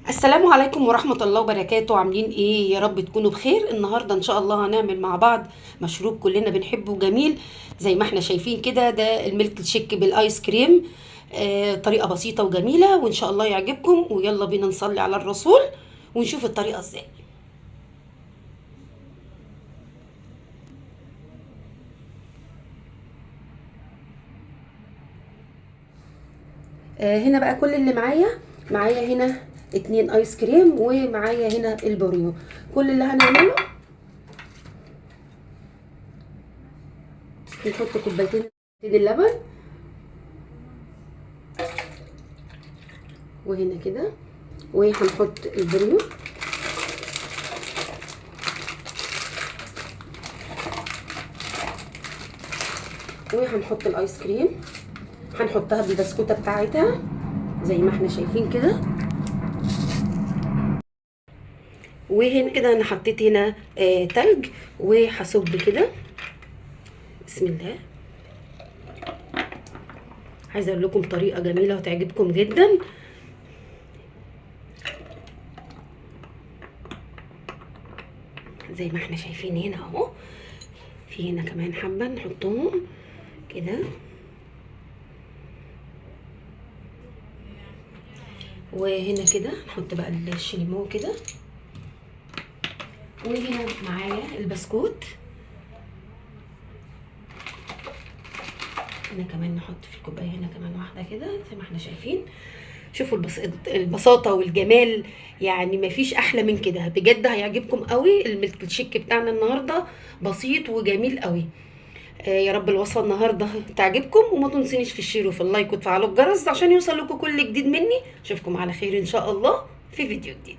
السلام عليكم ورحمة الله وبركاته. عاملين ايه؟ يا رب تكونوا بخير. النهاردة ان شاء الله هنعمل مع بعض مشروب كلنا بنحبه جميل زي ما احنا شايفين كده. ده الميلك شيك بالايس كريم. طريقة بسيطة وجميلة وان شاء الله يعجبكم. ويلا بينا نصلي على الرسول ونشوف الطريقة ازاي. هنا بقى كل اللي معايا هنا 2 ايس كريم، ومعايا هنا البوريو. كل اللي هنعمله نحط كوبايتين اللبن، وهنا كده، وهنحط البوريو، وهنحط الايس كريم. هنحطها بالبسكوته بتاعتها زي ما احنا شايفين كده. وهنا كده انا حطيت هنا تلج، وهصب كده. بسم الله. عايزه اقول لكم طريقه جميله وتعجبكم جدا. زي ما احنا شايفين هنا اهو، في هنا كمان حبه نحطهم كده، وهنا كده نحط بقى الشيمو كده، وهنا معايا البسكوت. هنا كمان نحط في الكوبايه هنا كمان واحده كده زي ما احنا شايفين. شوفوا البساطه والجمال، يعني مفيش احلى من كده بجد. هيعجبكم قوي الميلك شيك بتاعنا النهارده، بسيط وجميل قوي. يا رب الوصفه النهارده تعجبكم، وما تنسونيش في الشير وفي اللايك وتفعلوا الجرس عشان يوصل لكم كل جديد مني. اشوفكم على خير ان شاء الله في فيديو جديد.